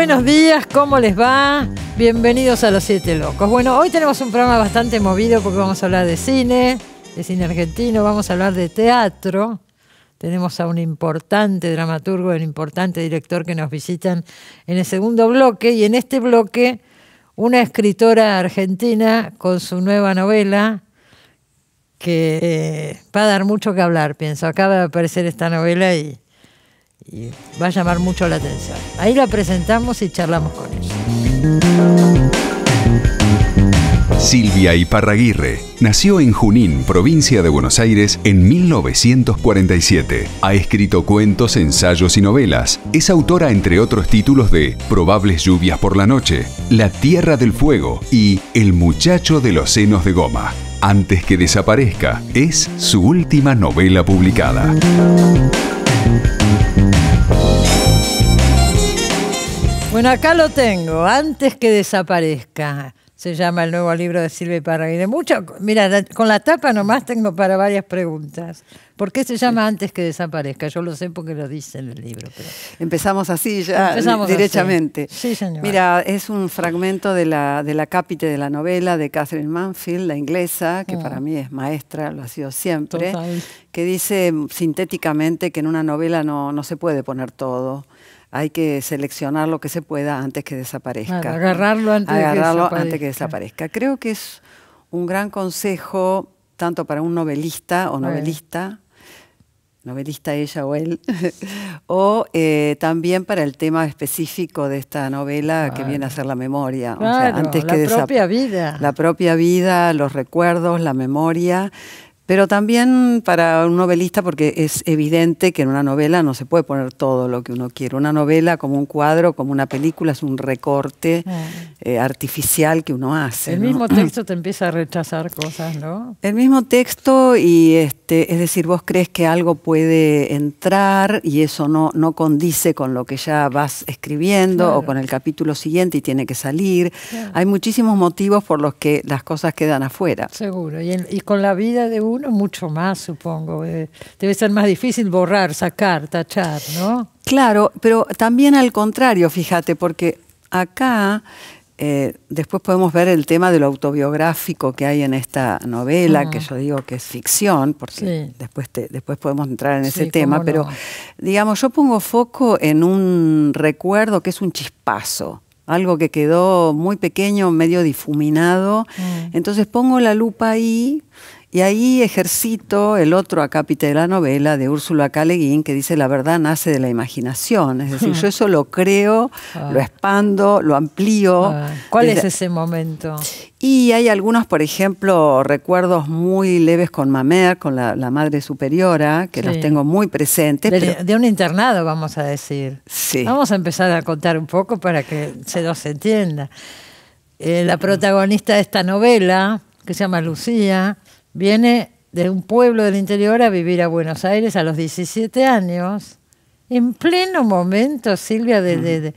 Buenos días, ¿cómo les va? Bienvenidos a Los Siete Locos. Bueno, hoy tenemos un programa bastante movido porque vamos a hablar de cine argentino, vamos a hablar de teatro. Tenemos a un importante dramaturgo, un importante director que nos visitan en el segundo bloque, y en este bloque una escritora argentina con su nueva novela que va a dar mucho que hablar, pienso. Acaba de aparecer esta novela y va a llamar mucho la atención. Ahí la presentamos y charlamos con ella. Silvia Iparraguirre nació en Junín, provincia de Buenos Aires, en 1947. Ha escrito cuentos, ensayos y novelas. Es autora, entre otros títulos, de Probables lluvias por la noche, La tierra del fuego y El muchacho de los senos de goma. Antes que desaparezca es su última novela publicada. Bueno, acá lo tengo, Antes que desaparezca. Se llama el nuevo libro de Silvia Iparraguirre. Mira, con la tapa nomás tengo para varias preguntas. ¿Por qué se llama Antes que desaparezca? Yo lo sé porque lo dice en el libro. Pero... Empezamos así ya, derechamente. Sí, señora. Mira, es un fragmento de la cápite de la novela de Katherine Mansfield, la inglesa, que para mí es maestra, lo ha sido siempre, que dice sintéticamente que en una novela no se puede poner todo. Hay que seleccionar lo que se pueda antes que desaparezca. Claro, agarrarlo antes que desaparezca. Creo que es un gran consejo tanto para un novelista o novelista ella o él, o también para el tema específico de esta novela que viene a ser la memoria. Claro, o sea, antes la propia vida. La propia vida, los recuerdos, la memoria. Pero también para un novelista, porque es evidente que en una novela no se puede poner todo lo que uno quiere. Una novela, como un cuadro, como una película, es un recorte artificial que uno hace. El mismo texto te empieza a rechazar cosas, ¿no? El mismo texto, y es decir, vos crees que algo puede entrar y eso no condice con lo que ya vas escribiendo, claro, o con el capítulo siguiente y tiene que salir. Claro. Hay muchísimos motivos por los que las cosas quedan afuera. Seguro. Y con la vida de uno mucho más, supongo. Debe ser más difícil borrar, sacar, tachar, ¿no? Claro, pero también al contrario, fíjate, porque acá después podemos ver el tema de lo autobiográfico que hay en esta novela, que yo digo que es ficción, porque después podemos entrar en ese tema, pero digamos, yo pongo foco en un recuerdo que es un chispazo. Algo que quedó muy pequeño, medio difuminado. Entonces pongo la lupa ahí y ahí ejercito el otro acápite de la novela de Úrsula K. Le Guin, que dice: la verdad nace de la imaginación. Es decir, yo eso lo creo, lo expando, lo amplío. ¿Cuál es ese momento? Y hay algunos, por ejemplo, recuerdos muy leves con Mamer, con la Madre Superiora, que los tengo muy presentes. De un internado, vamos a decir. Sí. Vamos a empezar a contar un poco para que se nos entienda. La protagonista de esta novela, que se llama Lucía, viene de un pueblo del interior a vivir a Buenos Aires a los 17 años. En pleno momento, Silvia, de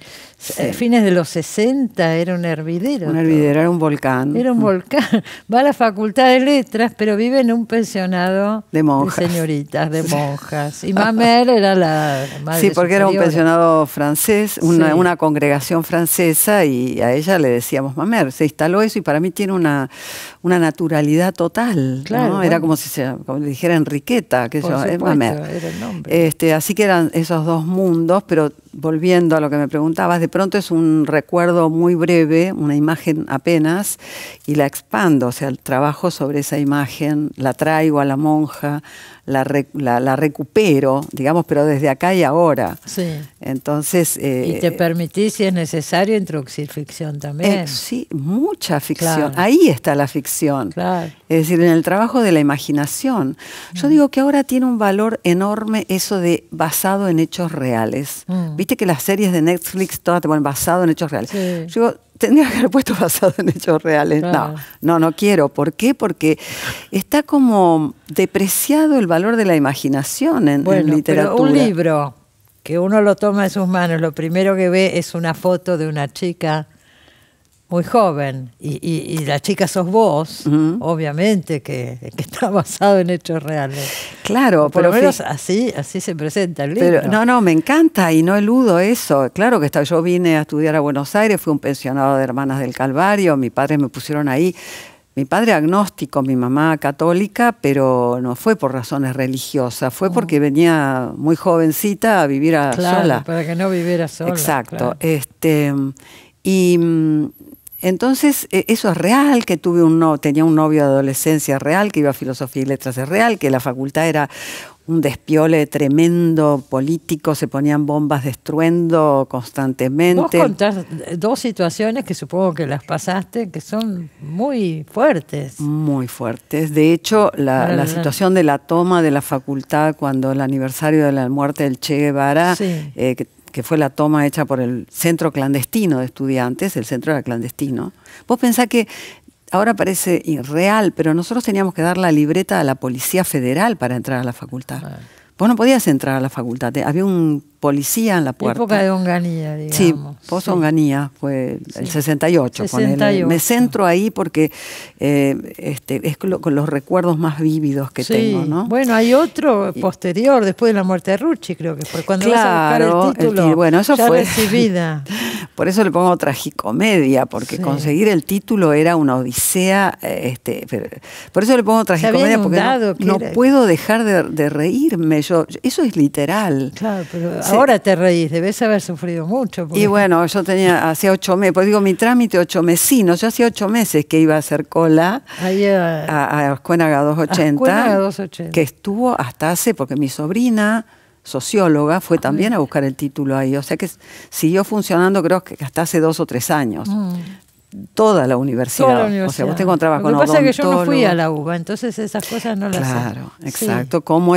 fines de los 60, era un hervidero. Un hervidero, era un volcán. Era un volcán. Va a la Facultad de Letras, pero vive en un pensionado de monjas. De señoritas, de monjas. Y Mamer era la madre. Sí, porque superiora. Era un pensionado francés, una congregación francesa, y a ella le decíamos Mamer. Se instaló eso y para mí tiene una naturalidad total. Claro, ¿no? Bueno. Era como si le dijera Enriqueta, que es Mamer. Era el nombre. Así que eran esos dos mundos, pero volviendo a lo que me preguntabas, de pronto es un recuerdo muy breve, una imagen apenas, y la expando, o sea, el trabajo sobre esa imagen, la traigo a la monja, la recupero, digamos, pero desde acá y ahora. Sí. Entonces... y te permitís, si es necesario, introducir ficción también. Sí, mucha ficción. Claro. Ahí está la ficción. Claro. Es decir, en el trabajo de la imaginación. Yo digo que ahora tiene un valor enorme eso de basado en hechos reales. Viste que las series de Netflix todas te ponen basado en hechos reales. Sí. Yo digo, tendría que haber puesto basado en hechos reales. Claro. No quiero. ¿Por qué? Porque está como depreciado el valor de la imaginación en literatura. Pero un libro que uno lo toma en sus manos, lo primero que ve es una foto de una chica muy joven, y la chica sos vos, obviamente que está basado en hechos reales. Claro, por pero lo menos así se presenta el libro. Pero, no, me encanta y no eludo eso. Claro que yo vine a estudiar a Buenos Aires, fui un pensionado de Hermanas del Calvario, mi padre me pusieron ahí. Mi padre agnóstico, mi mamá católica, pero no fue por razones religiosas, fue porque venía muy jovencita a vivir sola. Para que no viviera sola. Exacto. Claro. Entonces, eso es real, que tenía un novio de adolescencia real, que iba a Filosofía y Letras, es real, que la facultad era un despiole tremendo político, se ponían bombas de estruendo constantemente. Vos contás dos situaciones que supongo que las pasaste, que son muy fuertes. Muy fuertes. De hecho, la situación de la toma de la facultad cuando el aniversario de la muerte del Che Guevara, sí. Que fue la toma hecha por el centro clandestino de estudiantes, el centro era clandestino. Vos pensás que ahora parece irreal, pero nosotros teníamos que dar la libreta a la Policía Federal para entrar a la facultad. Bueno. Vos no podías entrar a la facultad, había un policía en la puerta. Época de Onganía, digamos. Sí, Onganía, fue el 68. 68. Me centro ahí porque es con los recuerdos más vívidos que tengo, ¿no? Bueno, hay otro posterior, después de la muerte de Rucci, creo que fue cuando vas a buscar el título. Bueno, eso ya fue recibida. Por eso le pongo tragicomedia, porque conseguir el título era una odisea. Por eso le pongo tragicomedia, porque no puedo dejar de reírme. Eso es literal. Claro, pero ahora te reís, debes haber sufrido mucho. Y bueno, yo hacía 8 meses, pues digo, mi trámite 8 mesinos, yo hacía 8 meses que iba a hacer cola a Escuénaga 280, que estuvo hasta porque mi sobrina, socióloga, fue también a buscar el título ahí, o sea que siguió funcionando creo que hasta hace 2 o 3 años. Toda la universidad. O sea, vos te encontrabas con odontólogo. Lo que pasa es que yo no fui a la UBA, entonces esas cosas no las sé. Claro, exacto. ¿Cómo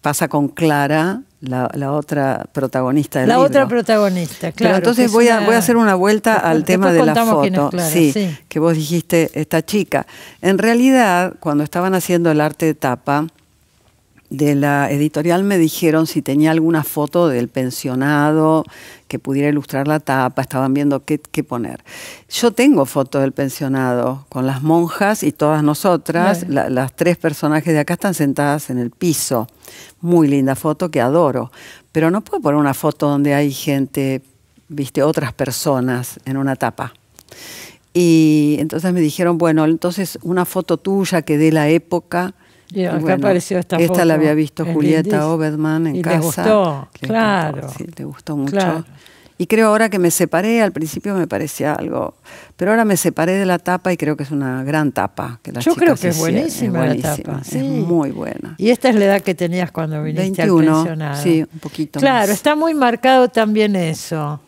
pasa con Clara, la otra protagonista del libro? La otra protagonista, claro. Pero entonces voy a hacer una vuelta al tema de la foto. Clara, sí, que vos dijiste, esta chica. En realidad, cuando estaban haciendo el arte de tapa, de la editorial me dijeron si tenía alguna foto del pensionado que pudiera ilustrar la tapa, estaban viendo qué poner. Yo tengo foto del pensionado con las monjas y todas nosotras, las 3 personajes de acá están sentadas en el piso. Muy linda foto que adoro, pero no puedo poner una foto donde hay gente, otras personas en una tapa. Y entonces me dijeron, bueno, entonces una foto tuya que dé la época. Y acá apareció esta foto. La había visto Julieta Obedman en casa. Le gustó, claro. Sí, le gustó mucho. Claro. Y creo ahora que me separé, al principio me parecía algo, pero ahora me separé de la tapa y creo que es una gran tapa. Yo creo que es buenísima la tapa. Sí. Es muy buena. Y esta es la edad que tenías cuando viniste 21, al pensionado. Sí, un poquito claro, más. Está muy marcado también eso.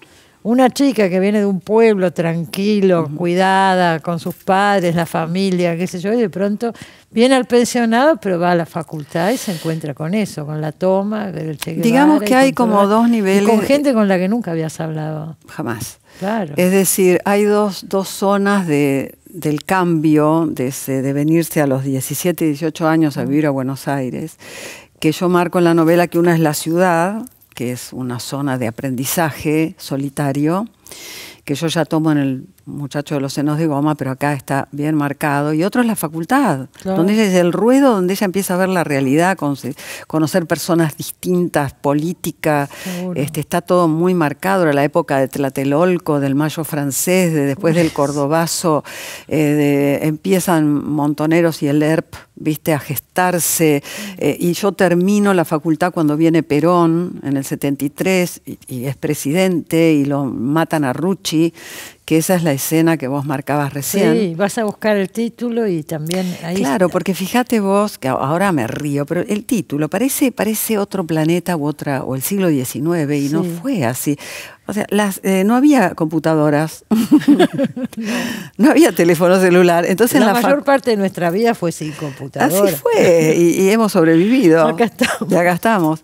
Una chica que viene de un pueblo tranquilo, cuidada, con sus padres, la familia, qué sé yo, y de pronto viene al pensionado, pero va a la facultad y se encuentra con eso, con la toma del Che Guevara. Digamos que hay como 2 niveles. Y con gente con la que nunca habías hablado. Jamás. Claro. Es decir, hay dos zonas del cambio, de venirse a los 17, 18 años a vivir a Buenos Aires, que yo marco en la novela, que una es la ciudad, que es una zona de aprendizaje solitario, que yo ya tomo en el Muchacho de los senos de goma, pero acá está bien marcado. Y otro es la facultad, donde ella es el ruedo, donde ella empieza a ver la realidad, conocer personas distintas, política. Está todo muy marcado. Era la época de Tlatelolco, del Mayo francés, después del Cordobazo. Empiezan Montoneros y el ERP, a gestarse. Y yo termino la facultad cuando viene Perón, en el 73, y es presidente, y lo matan a Rucci, que esa es la escena que vos marcabas recién. Sí, vas a buscar el título y también ahí. Claro, porque fíjate vos, que ahora me río, pero el título parece otro planeta o el siglo XIX, y no fue así. O sea, no había computadoras, no había teléfono celular. Entonces la mayor parte de nuestra vida fue sin computadora. Así fue, y hemos sobrevivido. Acá estamos. Y acá estamos.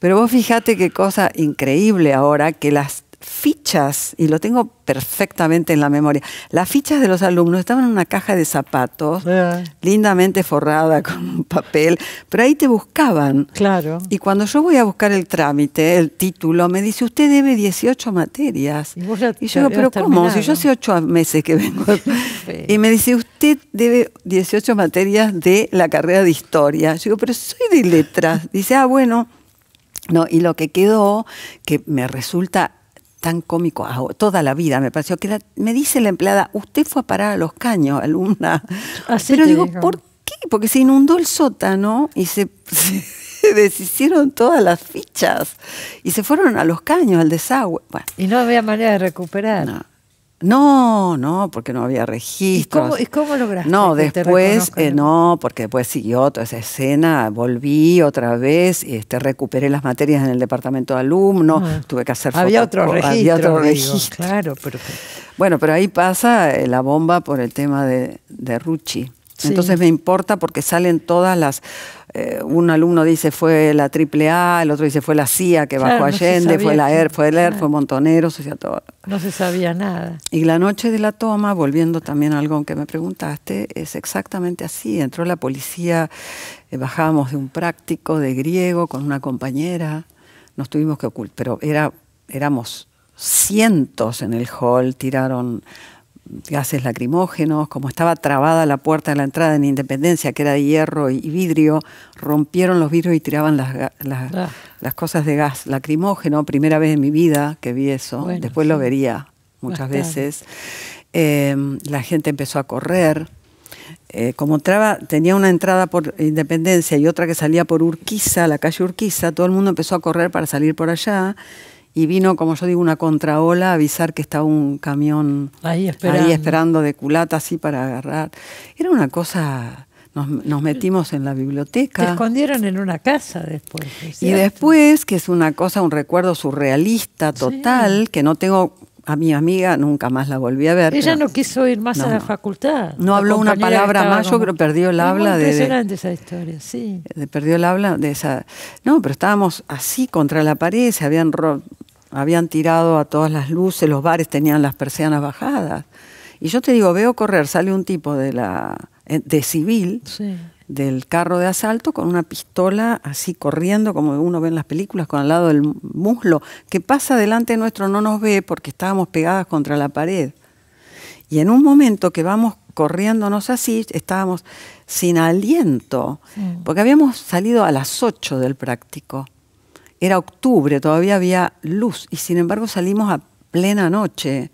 Pero vos fíjate qué cosa increíble ahora, que las fichas, y lo tengo perfectamente en la memoria, las fichas de los alumnos estaban en una caja de zapatos, lindamente forrada con un papel, pero ahí te buscaban. Claro. Y cuando yo voy a buscar el trámite, el título, me dice, usted debe 18 materias. Y yo digo, pero ¿cómo? Si yo hace 8 meses que vengo. Sí. Y me dice, usted debe 18 materias de la carrera de historia. Yo digo, pero soy de letras. Dice, bueno. No, y lo que quedó, que me resulta tan cómico toda la vida, me pareció que me dice la empleada, usted fue a parar a Los Caños, alumna. Así pero digo, dijo. ¿por qué? Porque se inundó el sótano y se deshicieron todas las fichas y se fueron a Los Caños, al desagüe. Bueno, y no había manera de recuperar. No, porque no había registros. ¿Y cómo lograste? No, después, no, porque después siguió toda esa escena, volví otra vez, recuperé las materias en el departamento de alumnos, tuve que hacer había otro registro. Claro, bueno, pero ahí pasa la bomba por el tema de Rucci. Sí. Entonces me importa porque salen todas las... un alumno dice fue la AAA, el otro dice fue la CIA que bajó Allende, fue la ERP, fue Montoneros, o sea, todo. No se sabía nada. Y la noche de la toma, volviendo también a algo que me preguntaste, es exactamente así. Entró la policía, bajábamos de un práctico de griego con una compañera, nos tuvimos que ocultar, pero éramos cientos en el hall, tiraron gases lacrimógenos, como estaba trabada la puerta de la entrada en Independencia, que era de hierro y vidrio, rompieron los vidrios y tiraban las cosas de gas lacrimógeno. Primera vez en mi vida que vi eso, bueno, después lo vería muchas veces. La gente empezó a correr. Como tenía una entrada por Independencia y otra que salía por Urquiza, la calle Urquiza, todo el mundo empezó a correr para salir por allá. Y vino, como yo digo, una contraola a avisar que estaba un camión ahí esperando de culata así para agarrar. Era una cosa... Nos metimos en la biblioteca. Te escondieron en una casa después. Y después, que es una cosa, un recuerdo surrealista total, que no tengo... A mi amiga nunca más la volví a ver. Ella no quiso ir más a la facultad. No habló una palabra más, yo creo que perdió el habla de... Impresionante esa historia, sí. Perdió el habla de esa... No, pero estábamos así contra la pared, se habían tirado a todas las luces, los bares tenían las persianas bajadas. Y yo te digo, veo correr, sale un tipo de civil, sí, del carro de asalto con una pistola así corriendo, como uno ve en las películas, con al lado del muslo, que pasa delante nuestro, no nos ve porque estábamos pegadas contra la pared. Y en un momento que vamos corriéndonos así, estábamos sin aliento, porque habíamos salido a las 8 del práctico. Era octubre, todavía había luz, y sin embargo salimos a plena noche.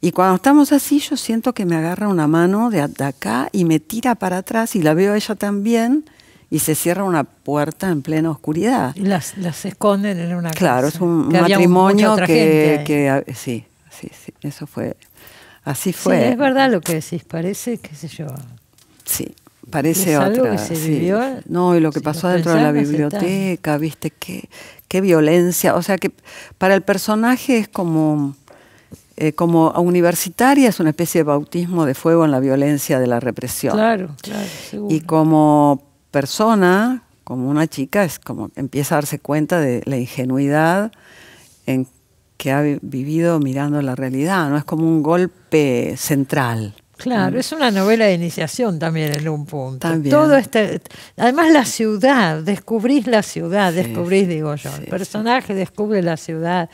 Y cuando estamos así, yo siento que me agarra una mano de acá y me tira para atrás, y la veo a ella también, y se cierra una puerta en plena oscuridad. Y las esconden en una casa. Claro, es un matrimonio que sí, eso fue, así fue. Sí, es verdad lo que decís, parece, qué sé yo. Sí. Parece es otra. Algo que se vivió, no, y lo que pasó dentro de la biblioteca, viste, qué violencia. O sea que para el personaje es como universitaria, es una especie de bautismo de fuego en la violencia de la represión. Claro, seguro. Y como persona, como una chica, es como empieza a darse cuenta de la ingenuidad en que ha vivido mirando la realidad. No es como un golpe central. Claro, es una novela de iniciación también en un punto. También. Además la ciudad, descubrís la ciudad, digo yo. El personaje descubre la ciudad,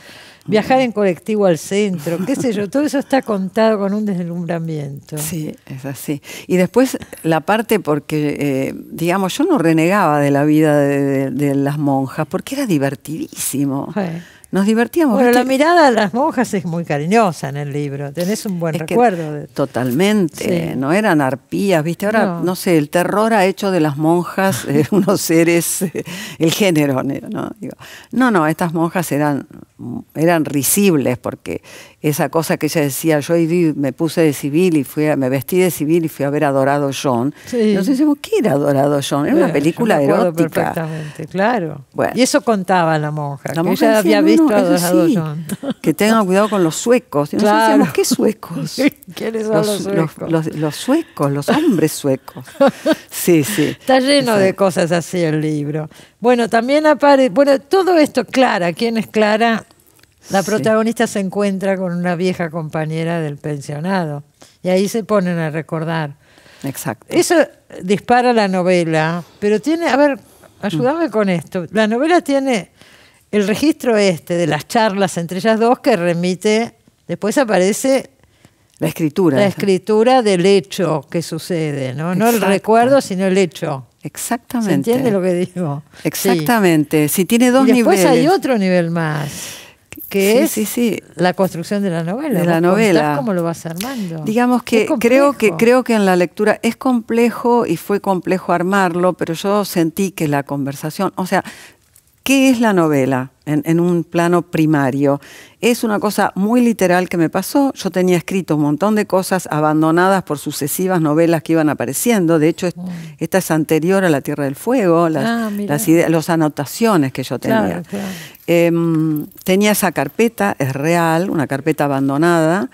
viajar en colectivo al centro, qué sé yo, todo eso está contado con un deslumbramiento. Sí, es así. Y después la parte porque, digamos, yo no renegaba de la vida de las monjas, porque era divertidísimo. Sí. Nos divertíamos. Bueno, la mirada de las monjas es muy cariñosa en el libro. Tenés un buen recuerdo. Totalmente. Sí. No eran arpías, ¿viste? Ahora, no sé, el terror ha hecho de las monjas unos seres, el género, ¿no? No, estas monjas eran risibles, porque esa cosa que ella decía, yo me puse de civil y me vestí de civil y fui a ver a Dorado John. Sí. Nos decimos, ¿qué era Dorado John? Era una película erótica. Perfectamente, claro. Bueno. Y eso contaba la monja. Que ella había visto a Dorado John. Que tengan cuidado con los suecos. Y nosotros decíamos, ¿qué suecos? ¿Quiénes son los suecos? Los suecos, los hombres suecos. Sí. Está lleno de cosas así el libro. Bueno, también aparece, todo esto, Clara, ¿quién es Clara? la protagonista se encuentra con una vieja compañera del pensionado y ahí se ponen a recordar. Exacto. Eso dispara la novela, pero tiene, a ver, ayúdame con esto. La novela tiene el registro de las charlas entre ellas dos que remite, después aparece la escritura. La escritura del hecho que sucede, ¿no? No el recuerdo, sino el hecho. Exactamente. ¿Se entiende lo que digo? Exactamente. Sí. Si tiene dos niveles. Y después hay otro nivel más, que es la construcción de la novela. De la novela. ¿Cómo lo vas armando? Digamos que creo que en la lectura es complejo y fue complejo armarlo, pero yo sentí que la conversación, o sea, ¿qué es la novela en un plano primario? Es una cosa muy literal que me pasó. Yo tenía escrito un montón de cosas abandonadas por sucesivas novelas que iban apareciendo. De hecho, esta es anterior a La Tierra del Fuego, las anotaciones que yo tenía. Claro. Tenía esa carpeta, es real, una carpeta abandonada,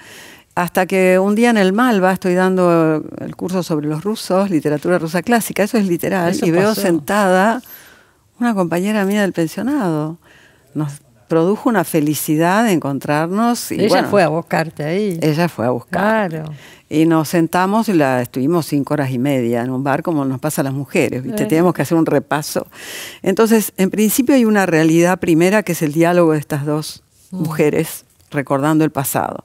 hasta que un día en el Malva estoy dando el curso sobre los rusos, literatura rusa clásica, eso es literal, y veo sentada una compañera mía del pensionado. Nos produjo una felicidad de encontrarnos. Y ella fue a buscarte ahí. Ella fue a buscar. Claro. Y nos sentamos y estuvimos 5 horas y media en un bar, como nos pasa a las mujeres, ¿viste? Teníamos que hacer un repaso. Entonces, en principio hay una realidad primera que es el diálogo de estas dos mujeres recordando el pasado.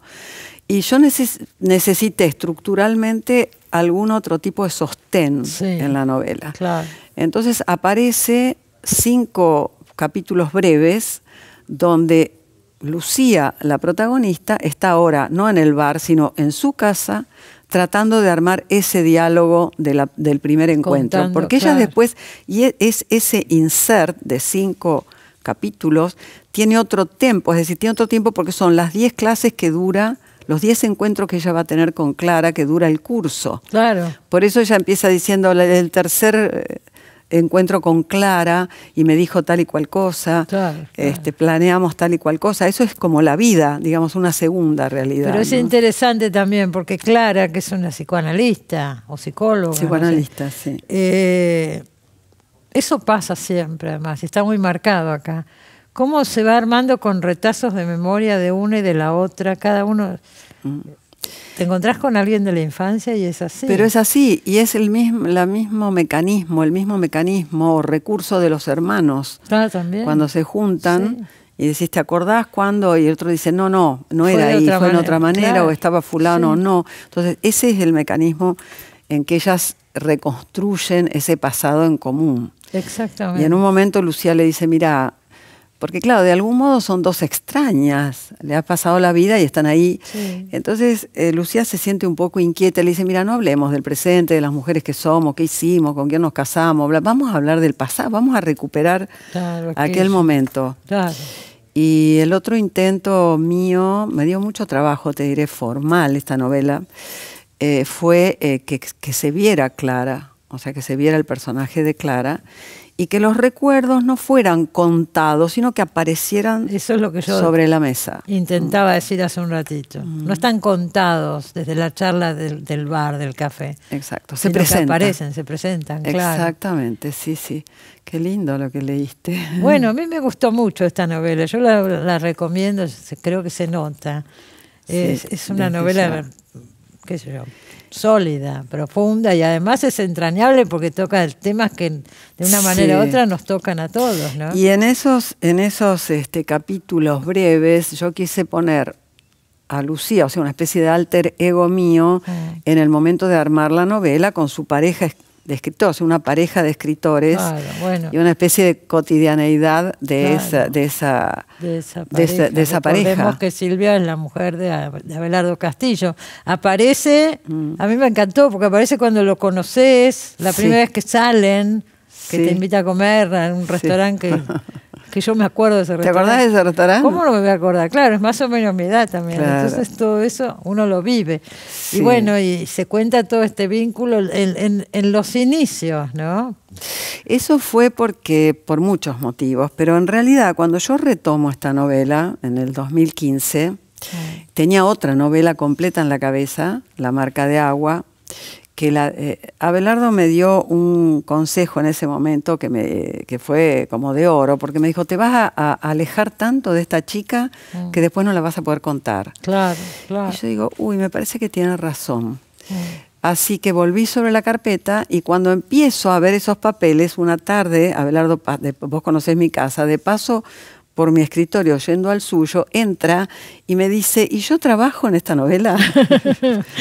Y yo necesité estructuralmente algún otro tipo de sostén en la novela. Claro. Entonces aparece 5 capítulos breves donde Lucía, la protagonista, está ahora no en el bar, sino en su casa, tratando de armar ese diálogo del primer encuentro. Porque ella después, y es ese insert de 5 capítulos, tiene otro tiempo, es decir, tiene otro tiempo porque son las 10 clases que dura, los 10 encuentros que ella va a tener con Clara, que dura el curso. Claro. Por eso ella empieza diciendo el tercer encuentro con Clara y me dijo tal y cual cosa, planeamos tal y cual cosa. Eso es como la vida, digamos, una segunda realidad. Pero es interesante también porque Clara, que es una psicoanalista o psicóloga. Psicoanalista, no sé, eso pasa siempre, además, y está muy marcado acá. Cómo se va armando con retazos de memoria de una y de la otra, cada uno. Te encontrás con alguien de la infancia y es así. Pero es así, y es el mismo mecanismo o recurso de los hermanos. Claro, también. Cuando se juntan y decís, ¿te acordás cuándo? Y el otro dice, no era ahí, fue en otra manera, o estaba fulano o no. Entonces, ese es el mecanismo en que ellas reconstruyen ese pasado en común. Exactamente. Y en un momento Lucía le dice, mira, porque claro, de algún modo son dos extrañas, le ha pasado la vida y están ahí. Sí. Entonces Lucía se siente un poco inquieta, le dice, mira, no hablemos del presente, de las mujeres que somos, qué hicimos, con quién nos casamos, vamos a hablar del pasado, vamos a recuperar aquel momento. Claro. Y el otro intento mío, me dio mucho trabajo, te diré, formal esta novela, fue que se viera Clara, o sea, que se viera el personaje de Clara, y que los recuerdos no fueran contados, sino que aparecieran sobre la mesa. Intentaba decir hace un ratito. No están contados desde la charla del bar, del café. Exacto, se presentan. Se presentan, claro. Exactamente, sí. Qué lindo lo que leíste. Bueno, a mí me gustó mucho esta novela. Yo la recomiendo, creo que se nota. Es una novela, qué sé yo, sólida, profunda y además es entrañable porque toca temas que de una manera u otra nos tocan a todos, ¿no? Y en esos capítulos breves yo quise poner a Lucía, o sea, una especie de alter ego mío en el momento de armar la novela con su pareja de escritores, una pareja de escritores y una especie de cotidianeidad de esa pareja. Recordemos que Silvia es la mujer de Abelardo Castillo. Aparece, a mí me encantó, porque aparece cuando lo conoces, la primera vez que salen, que te invita a comer en un restaurante que yo me acuerdo de ese restaurante. ¿Te acordás de ese restaurante? ¿Cómo no me voy a acordar? Claro, es más o menos mi edad también. Claro. Entonces todo eso uno lo vive. Sí. Y bueno, y se cuenta todo este vínculo en los inicios, ¿no? Eso fue por muchos motivos, pero en realidad cuando yo retomo esta novela en el 2015, tenía otra novela completa en la cabeza, La marca de agua, que Abelardo me dio un consejo en ese momento que fue como de oro, porque me dijo, te vas a alejar tanto de esta chica que después no la vas a poder contar. Claro, claro. Y yo digo, uy, me parece que tiene razón. Así que volví sobre la carpeta y cuando empiezo a ver esos papeles, una tarde, Abelardo, vos conocés mi casa, de paso por mi escritorio, yendo al suyo, entra y me dice, ¿y yo trabajo en esta novela?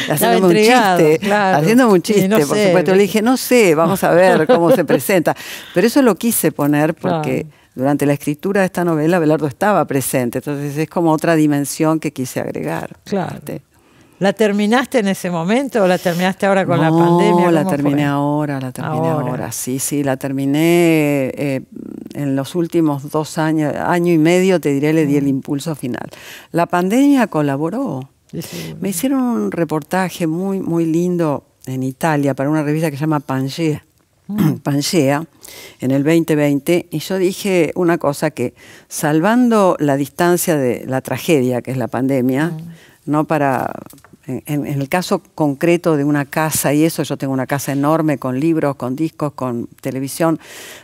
Haciéndome un chiste, claro. haciéndome un chiste, no por sé. supuesto. Le dije, no sé, vamos a ver cómo se presenta. Pero eso lo quise poner porque durante la escritura de esta novela Abelardo estaba presente, entonces es como otra dimensión que quise agregar. Claro. ¿La terminaste en ese momento o la terminaste ahora con la pandemia? No, la terminé ahora. Sí, la terminé en los últimos 2 años, año y medio, te diré, le di el impulso final. La pandemia colaboró. Sí. Me hicieron un reportaje muy, muy lindo en Italia para una revista que se llama Pangea, en el 2020, y yo dije una cosa que, salvando la distancia de la tragedia que es la pandemia, no para... En el caso concreto de una casa y eso, yo tengo una casa enorme con libros, con discos, con televisión,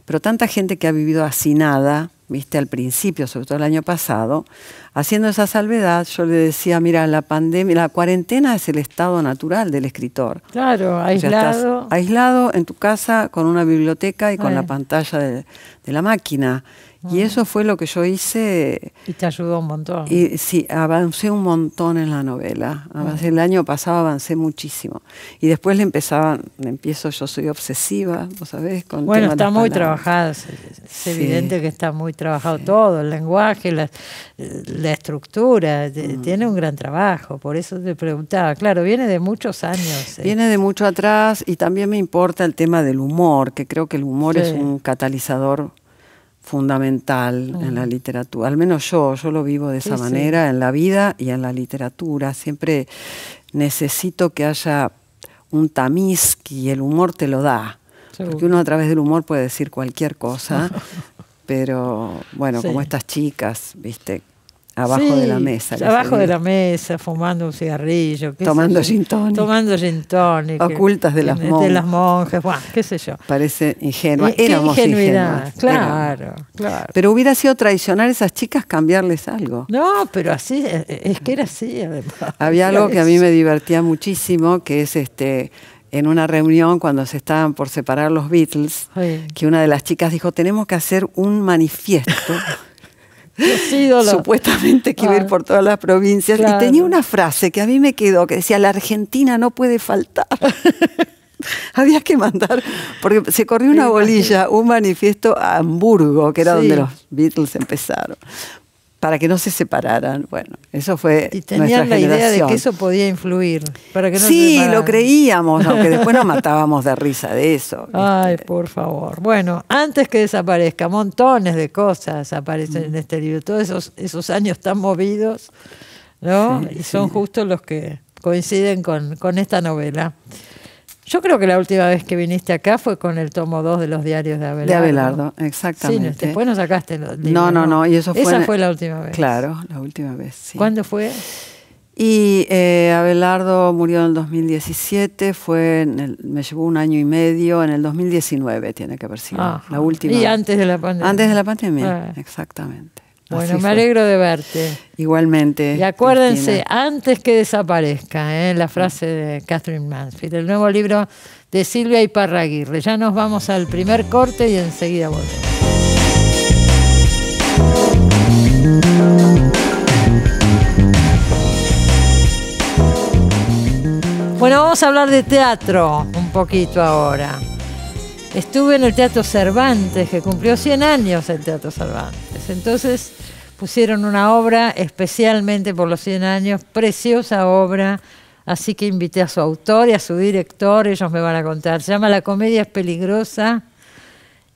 pero tanta gente que ha vivido hacinada, viste, al principio, sobre todo el año pasado, haciendo esa salvedad, yo le decía, mira, la pandemia, la cuarentena es el estado natural del escritor. Claro, aislado. O sea, estás aislado en tu casa con una biblioteca y con la pantalla de la máquina. Y eso fue lo que yo hice. Y te ayudó un montón. Y sí, avancé un montón en la novela. El año pasado avancé muchísimo. Y después yo soy obsesiva, ¿vos sabés? Con bueno, está muy trabajada. Es evidente que está muy trabajado todo, el lenguaje, la estructura. Tiene un gran trabajo. Por eso te preguntaba. Claro, viene de muchos años. Viene de mucho atrás y también me importa el tema del humor, que creo que el humor es un catalizador fundamental en la literatura, al menos yo lo vivo de esa manera en la vida y en la literatura. Siempre necesito que haya un tamiz y el humor te lo da, porque uno a través del humor puede decir cualquier cosa, pero bueno, como estas chicas, viste, abajo de la mesa. Abajo de la mesa, fumando un cigarrillo. Tomando gin tonic. Tomando gin tonic. Ocultas de las monjas. De las monjas, bueno, qué sé yo. Parece ingenua. Éramos ingenuidad, claro. Pero hubiera sido traicionar a esas chicas cambiarles algo. No, pero así, es que era así además. Había algo que a mí me divertía muchísimo, que es en una reunión cuando se estaban por separar los Beatles, que una de las chicas dijo, tenemos que hacer un manifiesto. Supuestamente que iba a ir por todas las provincias, y tenía una frase que a mí me quedó, que decía, la Argentina no puede faltar. Había que mandar, porque se corrió una bolilla, un manifiesto a Hamburgo, que era donde los Beatles empezaron, para que no se separaran. Bueno, eso fue y tenían la idea de que eso podía influir para que no se separaran. Lo creíamos, aunque después nos matábamos de risa de eso. Ay, por favor. Bueno, antes que desaparezca, montones de cosas aparecen en este libro, todos esos años tan movidos, ¿no? Y son justo los que coinciden con esta novela. Yo creo que la última vez que viniste acá fue con el tomo 2 de los diarios de Abelardo. De Abelardo, exactamente. Sí, después nos sacaste los libros. No, y eso fue... Esa fue la última vez. Claro, la última vez, sí. ¿Cuándo fue? Y Abelardo murió en el 2017, me llevó 1 año y medio, en el 2019 tiene que haber sido la última. Y antes de la pandemia. Antes de la pandemia, exactamente. Bueno, me alegro de verte. Igualmente. Y acuérdense, Cristina, antes que desaparezca, la frase de Catherine Mansfield, el nuevo libro de Silvia Iparraguirre. Ya nos vamos al primer corte y enseguida volvemos. Bueno, vamos a hablar de teatro un poquito ahora. Estuve en el Teatro Cervantes, que cumplió 100 años el Teatro Cervantes. Entonces pusieron una obra especialmente por los 100 años, preciosa obra, así que invité a su autor y a su director, ellos me van a contar. Se llama La comedia es peligrosa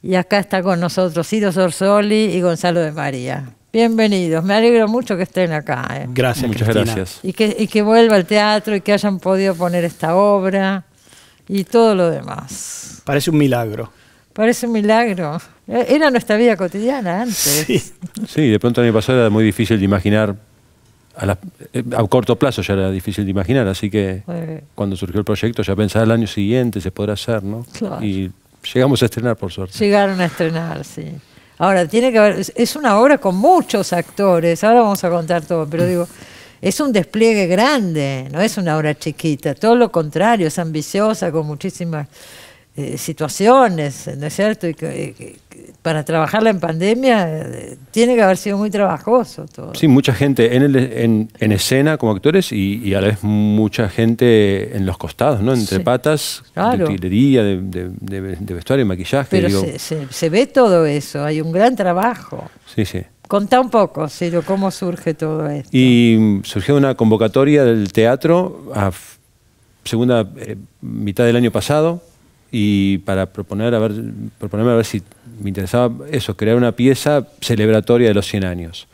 y acá está con nosotros Ciro Sorsoli y Gonzalo de María. Bienvenidos, me alegro mucho que estén acá. Gracias, muchas Cristina. gracias. Y que vuelva al teatro y que hayan podido poner esta obra y todo lo demás. Parece un milagro. Parece un milagro. Era nuestra vida cotidiana antes. Sí. Sí, de pronto a mí me pasó, era muy difícil de imaginar a corto plazo ya era difícil de imaginar, así que cuando surgió el proyecto ya pensaba el año siguiente se podrá hacer, ¿no? Claro. Y llegamos a estrenar, por suerte. Llegaron a estrenar, sí. Ahora, tiene que haber, es una obra con muchos actores, ahora vamos a contar todo, pero digo, es un despliegue grande, no es una obra chiquita, todo lo contrario, es ambiciosa, con muchísimas situaciones, ¿no es cierto? Y para trabajarla en pandemia tiene que haber sido muy trabajoso todo. Sí, mucha gente en escena como actores y a la vez mucha gente en los costados, ¿no? Entre patas, claro, de utilería, de vestuario, de maquillaje. Pero se ve todo eso, hay un gran trabajo. Sí, sí. Contá un poco, Ciro, cómo surge todo esto. Y surgió una convocatoria del teatro a segunda mitad del año pasado, y para proponerme a ver si me interesaba eso, crear una pieza celebratoria de los 100 años.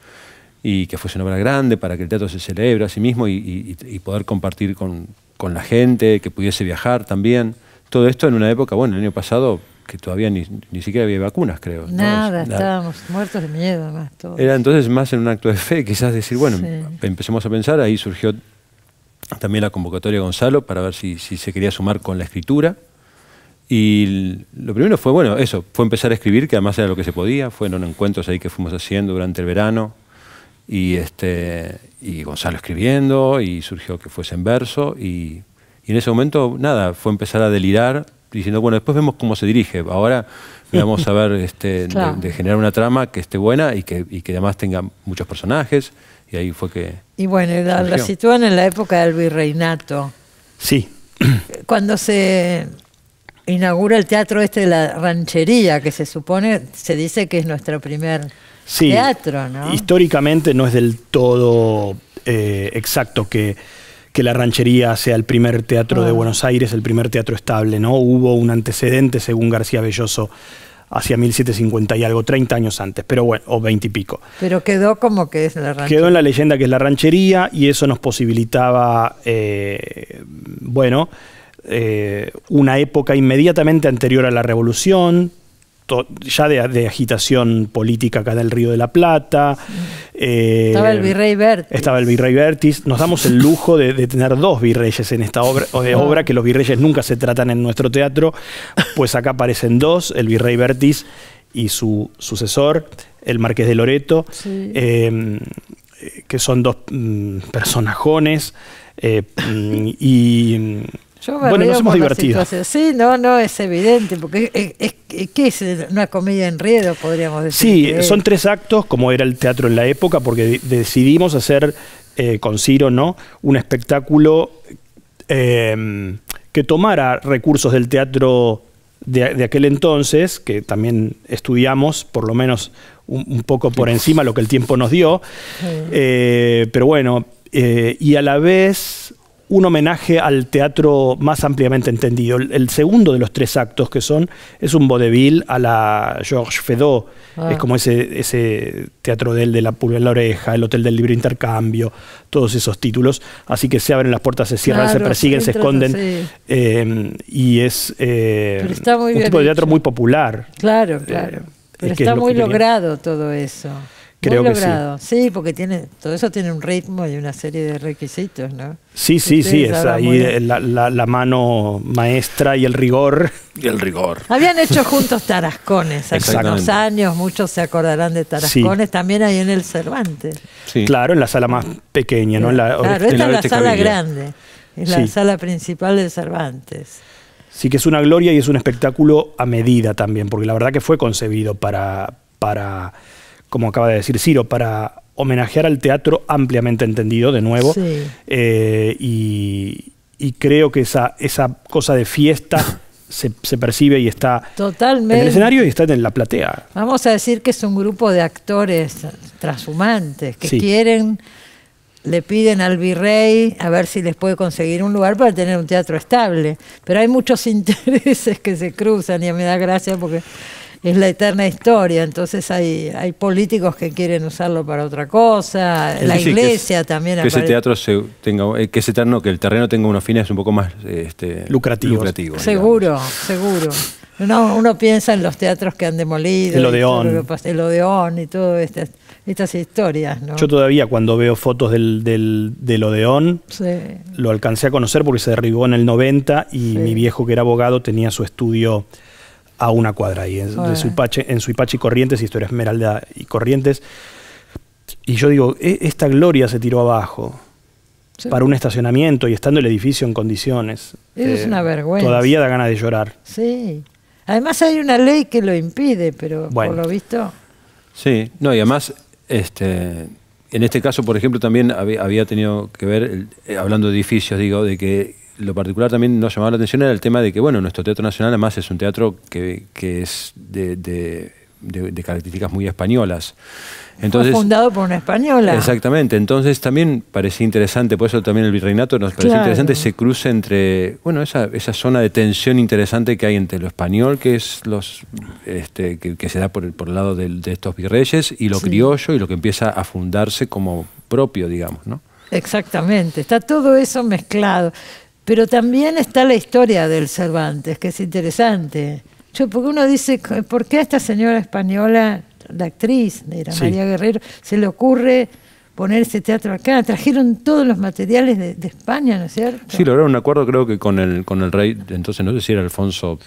Y que fuese una obra grande para que el teatro se celebre a sí mismo y poder compartir con la gente, que pudiese viajar también. Todo esto en una época, bueno, el año pasado, que todavía ni siquiera había vacunas, creo. Nada, ¿no? Estábamos muertos de miedo, además. Todos. Era entonces más en un acto de fe, quizás decir, bueno, empecemos a pensar, ahí surgió también la convocatoria de Gonzalo para ver si se quería sumar con la escritura. Y lo primero fue, bueno, eso, fue empezar a escribir, que además era lo que se podía, fueron encuentros ahí que fuimos haciendo durante el verano, y Gonzalo escribiendo, y surgió que fuese en verso, y en ese momento, nada, fue empezar a delirar, diciendo, bueno, después vemos cómo se dirige, ahora vamos a ver claro, de generar una trama que esté buena y que además tenga muchos personajes, y ahí fue que... Y bueno, la sitúan en la época del virreinato. Sí. Cuando se inaugura el teatro de la Ranchería, que se dice que es nuestro primer teatro, ¿no? Históricamente no es del todo exacto que la Ranchería sea el primer teatro de Buenos Aires, el primer teatro estable, ¿no? Hubo un antecedente, según García Belloso, hacia 1750 y algo, 30 años antes, pero bueno, o 20 y pico. Pero quedó como que es la Ranchería. Quedó en la leyenda que es la Ranchería, y eso nos posibilitaba, una época inmediatamente anterior a la Revolución, ya de agitación política acá del Río de la Plata. Estaba el virrey Bertis. Estaba el virrey Bertis. Nos damos el lujo de tener dos virreyes en esta obra, que los virreyes nunca se tratan en nuestro teatro, pues acá aparecen dos, el virrey Bertis y su sucesor, el marqués de Loreto, que son dos personajones, bueno, nos hemos divertido. Sí, no, es evidente, porque ¿qué es una comedia de enredo, podríamos decir? Sí, son 3 actos, como era el teatro en la época, porque decidimos hacer con Ciro, ¿no?, un espectáculo que tomara recursos del teatro de aquel entonces, que también estudiamos, por lo menos un poco por encima lo que el tiempo nos dio, pero bueno, y a la vez un homenaje al teatro más ampliamente entendido. El segundo de los 3 actos es un vodevil a la Georges Feydeau. Es como ese teatro de La Pulga en la Oreja, El Hotel del Libre Intercambio, todos esos títulos. Así que se abren las puertas, se cierran, se persiguen, se esconden. Y es un tipo de teatro muy popular. Claro. Pero está muy logrado todo eso. Creo que sí, porque todo eso tiene un ritmo y una serie de requisitos, ¿no? Sí, es ahí la mano maestra y el rigor. Habían hecho juntos Tarascones hace unos años, muchos se acordarán de Tarascones, también ahí en el Cervantes. Sí. Claro, en la sala más pequeña, ¿no? Claro, esta es la sala grande, es la sala principal del Cervantes. Sí, que es una gloria y es un espectáculo a medida también, porque la verdad que fue concebido para como acaba de decir Ciro, para homenajear al teatro ampliamente entendido, de nuevo, y creo que esa cosa de fiesta se percibe y está totalmente en el escenario y está en la platea. Vamos a decir que es un grupo de actores trashumantes que le piden al virrey a ver si les puede conseguir un lugar para tener un teatro estable, pero hay muchos intereses que se cruzan y a mí me da gracia porque es la eterna historia, entonces hay políticos que quieren usarlo para otra cosa, la iglesia también aparece. Que ese teatro que ese terreno tenga unos fines un poco más lucrativos. Seguro. Uno piensa en los teatros que han demolido, el Odeón y todo este estas historias, ¿no? Yo todavía cuando veo fotos del Odeón, Sí. lo alcancé a conocer porque se derribó en el 90 y mi viejo, que era abogado, tenía su estudio a una cuadra ahí, en Suipache y Corrientes, y esto era Esmeralda y Corrientes. Y yo digo, esta gloria se tiró abajo para un estacionamiento y estando el edificio en condiciones. Eso es una vergüenza. Todavía da ganas de llorar. Sí. Además hay una ley que lo impide, pero Bueno. por lo visto... Sí, no, y además, en este caso, por ejemplo, también había tenido que ver, hablando de edificios, digo, de que lo particular también nos llamaba la atención era el tema de que, bueno, nuestro Teatro Nacional además es un teatro que es de características muy españolas. Entonces, fue fundado por una española. Exactamente, entonces también parecía interesante, por eso también el virreinato nos parecía interesante ese cruce entre, bueno, esa zona de tensión interesante que hay entre lo español, que es que se da por el lado de estos virreyes, y lo criollo, y lo que empieza a fundarse como propio, digamos, ¿no? Exactamente, está todo eso mezclado. Pero también está la historia del Cervantes, que es interesante. Porque uno dice, ¿por qué a esta señora española, la actriz, era María Guerrero, se le ocurre poner ese teatro acá? Trajeron todos los materiales de España, ¿no es cierto? Sí, lograron un acuerdo, creo que con el rey, entonces no sé si era Alfonso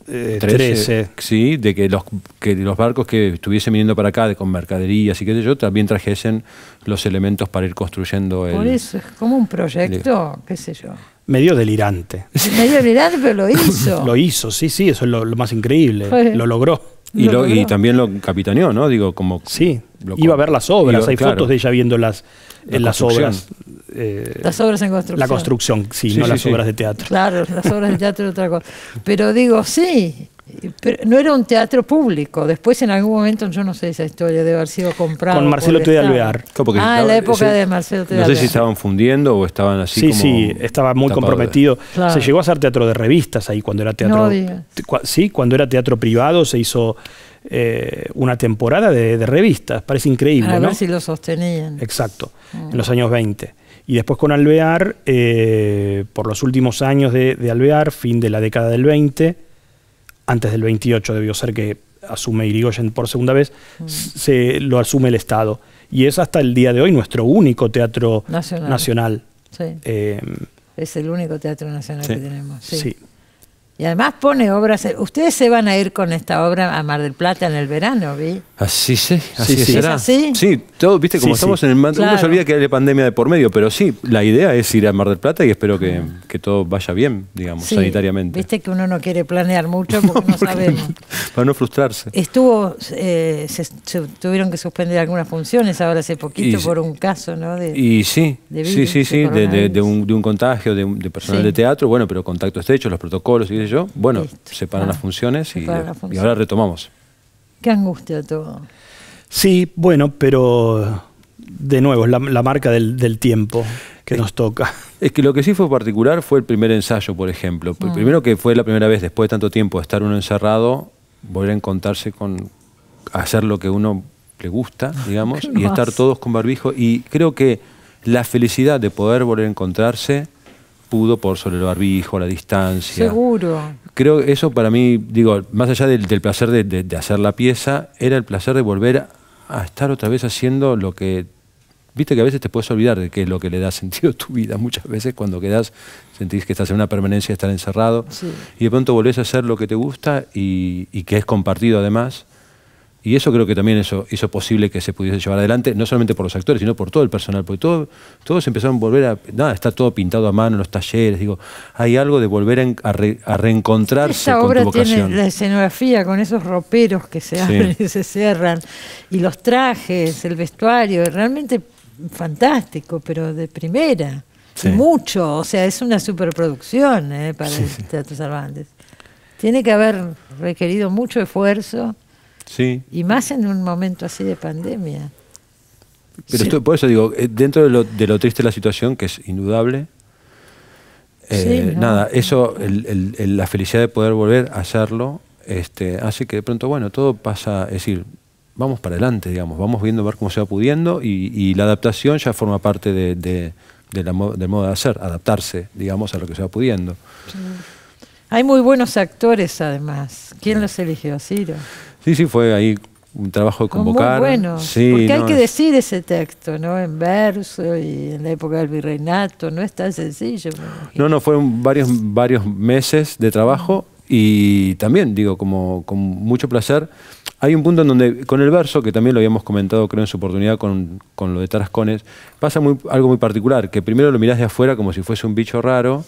XIII, sí, de que los barcos que estuviesen viniendo para acá con mercaderías y qué sé yo, también trajesen los elementos para ir construyendo Por eso, es como un proyecto, qué sé yo. Medio delirante. Medio delirante, pero lo hizo. Lo hizo, sí, eso es lo más increíble. Lo logró. Y también lo capitaneó, ¿no? Digo, como... Sí, iba a ver las obras, hay fotos de ella viendo las obras. Las obras en construcción. La construcción, no las obras de teatro. Claro, las obras de teatro es otra cosa. Pero digo, sí, pero no era un teatro público. Después en algún momento, yo no sé esa historia, debe haber sido comprado. Con Marcelo T. de Alvear. En la época de Marcelo T. de Alvear. No sé si estaban fundiendo o estaban así como... Sí, estaba muy comprometido. Claro. Se llegó a hacer teatro de revistas ahí cuando era teatro... Sí, cuando era teatro privado se hizo una temporada de revistas. Parece increíble, a ¿no? ver si lo sostenían. Exacto, en los años 20. Y después con Alvear, por los últimos años de Alvear, fin de la década del 20, antes del 28 debió ser que asume Irigoyen por segunda vez, lo asume el Estado. Y es hasta el día de hoy nuestro único teatro nacional. Sí. Es el único teatro nacional que tenemos. Sí. Y además pone obras. Ustedes se van a ir con esta obra a Mar del Plata en el verano, ¿vi? Así será. ¿Es así? Sí, todo, viste, como estamos en el... Claro. Uno se olvida que hay pandemia de por medio, pero sí, la idea es ir a Mar del Plata y espero que todo vaya bien, digamos, sanitariamente. Viste que uno no quiere planear mucho porque no sabemos. Para no frustrarse. Se tuvieron que suspender algunas funciones ahora hace poquito por un caso, ¿no? De un contagio de personal de teatro, bueno, pero contacto estrecho, los protocolos y yo, bueno, se paran las funciones y ahora retomamos. Qué angustia todo. Sí, bueno, pero de nuevo, es la marca del tiempo que nos toca. Es que lo que sí fue particular fue el primer ensayo, por ejemplo. Primero que fue la primera vez, después de tanto tiempo de estar uno encerrado, volver a encontrarse con hacer lo que uno le gusta, digamos, y estar todos con barbijo. Y creo que la felicidad de poder volver a encontrarse pudo por sobre el barbijo, la distancia. Seguro. Creo que eso para mí, digo, más allá del placer de hacer la pieza, era el placer de volver a estar otra vez haciendo lo que... Viste que a veces te puedes olvidar de qué es lo que le da sentido a tu vida. Muchas veces cuando sentís que estás en una permanencia de estar encerrado y de pronto volvés a hacer lo que te gusta y que es compartido además. Y eso creo que también hizo posible que se pudiese llevar adelante, no solamente por los actores, sino por todo el personal, porque todos empezaron a volver está todo pintado a mano en los talleres, digo, hay algo de volver a reencontrarse con tu vocación. Esta obra tiene la escenografía con esos roperos que se abren y se cierran, y los trajes, el vestuario, realmente fantástico, pero de primera, y mucho, o sea, es una superproducción para el Teatro Cervantes. Tiene que haber requerido mucho esfuerzo. Sí. Y más en un momento así de pandemia. Pero por eso digo, dentro de lo triste de la situación, que es indudable, nada, eso, la felicidad de poder volver a hacerlo, hace que de pronto, bueno, todo pasa, es decir, vamos para adelante, digamos, vamos viendo, a ver cómo se va pudiendo, y la adaptación ya forma parte del modo de hacer, adaptarse, digamos, a lo que se va pudiendo. Sí. Hay muy buenos actores, además. ¿Quién los eligió? ¿Ciro? Sí, fue ahí un trabajo de convocar. Muy bueno, sí, porque hay que decir ese texto, ¿no? En verso y en la época del virreinato, no es tan sencillo. No, fueron varios meses de trabajo y también, digo, como con mucho placer. Hay un punto en donde, con el verso, que también lo habíamos comentado, creo, en su oportunidad con lo de Tarascones, pasa algo muy particular, que primero lo mirás de afuera como si fuese un bicho raro,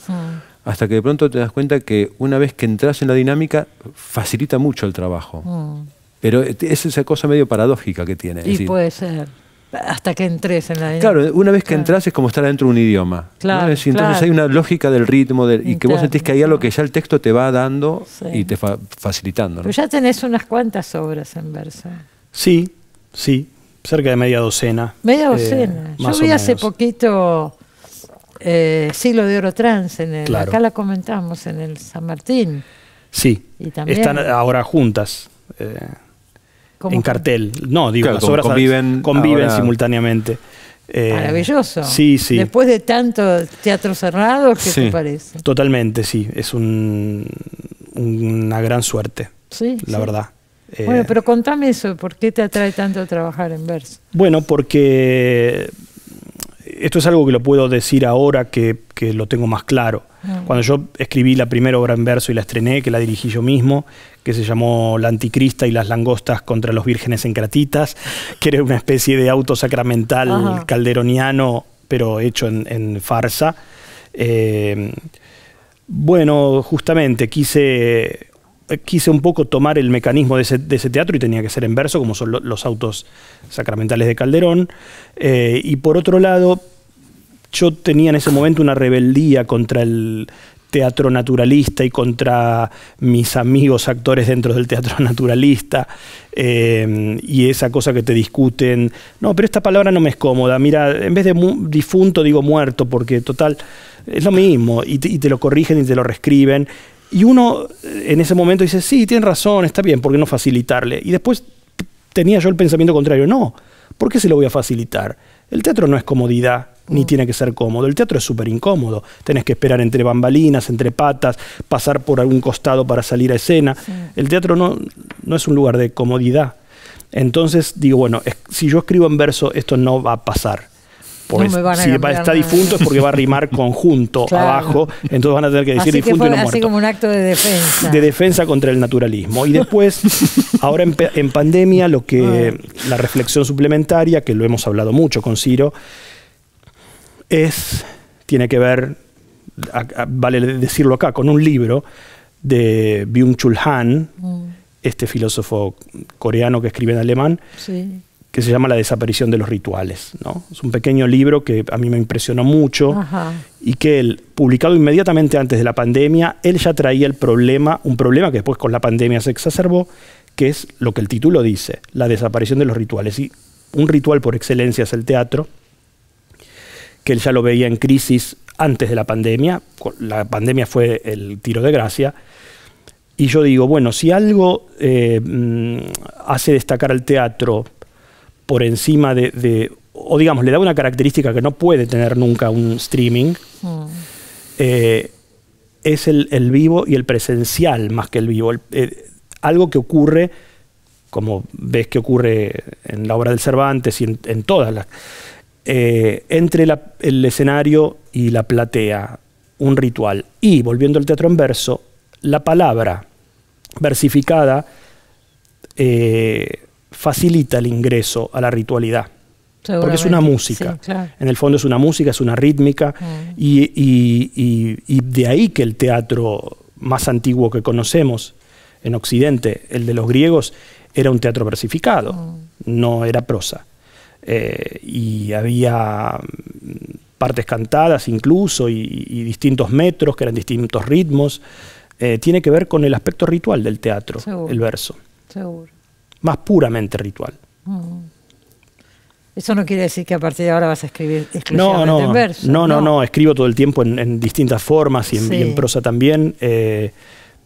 hasta que de pronto te das cuenta que una vez que entras en la dinámica, facilita mucho el trabajo. Pero es esa cosa medio paradójica que tiene. Y decir, puede ser, hasta que entres en la dinámica. Claro, una vez que entras es como estar dentro de un idioma. Claro, ¿no? Entonces hay una lógica del ritmo y que vos sentís que hay algo que ya el texto te va dando y te facilitando. ¿no? Pero ya tenés unas cuantas obras en verso. Sí, cerca de media docena. Media docena. Yo vi hace poquito Siglo de Oro Trans, acá la comentamos en el San Martín. Sí, y también, están ahora juntas. En cartel. No, digo, claro, las obras conviven simultáneamente. Maravilloso. Sí. Después de tanto teatro cerrado, ¿qué te parece? Totalmente, sí. Es una gran suerte, la verdad. Bueno, pero contame eso. ¿Por qué te atrae tanto trabajar en verso? Bueno, porque esto es algo que lo puedo decir ahora que lo tengo más claro. Cuando yo escribí la primera obra en verso y la estrené, que la dirigí yo mismo, que se llamó La Anticrista y las langostas contra los vírgenes encratitas, que era una especie de auto sacramental calderoniano, pero hecho en farsa. Bueno, justamente quise un poco tomar el mecanismo de ese teatro y tenía que ser en verso, como son los autos sacramentales de Calderón. Y por otro lado, yo tenía en ese momento una rebeldía contra el teatro naturalista y contra mis amigos actores dentro del teatro naturalista, y esa cosa que te discuten, no, pero esta palabra no me es cómoda, mira, en vez de difunto digo muerto, porque total, es lo mismo, y te lo corrigen y te lo reescriben, y uno en ese momento dice, sí, tienen razón, está bien, ¿por qué no facilitarle? Y después tenía yo el pensamiento contrario, no, ¿por qué se lo voy a facilitar? El teatro no es comodidad, ni tiene que ser cómodo. El teatro es súper incómodo. Tenés que esperar entre bambalinas, entre patas, pasar por algún costado para salir a escena. El teatro no es un lugar de comodidad. Entonces digo, bueno, si yo escribo en verso, esto no va a pasar. Porque si está difunto es porque va a rimar con junto abajo, entonces van a tener que decir difunto y no muerto. Así como un acto de defensa. De defensa contra el naturalismo. Y después, ahora en pandemia, la reflexión suplementaria, que lo hemos hablado mucho con Ciro, tiene que ver, vale decirlo acá, con un libro de Byung-Chul Han, este filósofo coreano que escribe en alemán, que se llama La desaparición de los rituales, ¿no? Es un pequeño libro que a mí me impresionó mucho y que él, publicado inmediatamente antes de la pandemia, él ya traía un problema que después con la pandemia se exacerbó, que es lo que el título dice, la desaparición de los rituales. Y un ritual por excelencia es el teatro, que él ya lo veía en crisis antes de la pandemia. La pandemia fue el tiro de gracia. Y yo digo, bueno, si algo hace destacar al teatro por encima o digamos, le da una característica que no puede tener nunca un streaming, es el vivo y el presencial más que el vivo. Algo que ocurre, como ves que ocurre en la obra del Cervantes y en todas las... entre el escenario y la platea, un ritual. Y, volviendo al teatro en verso, la palabra versificada facilita el ingreso a la ritualidad. Porque es una música. Sí, claro. En el fondo es una música, es una rítmica. Y de ahí que el teatro más antiguo que conocemos en Occidente, el de los griegos, era un teatro versificado, no era prosa. Y había partes cantadas incluso y distintos metros que eran distintos ritmos. Tiene que ver con el aspecto ritual del teatro, el verso. Seguro. Más puramente ritual. Eso no quiere decir que a partir de ahora vas a escribir exclusivamente en verso. No, escribo todo el tiempo en distintas formas y en prosa también.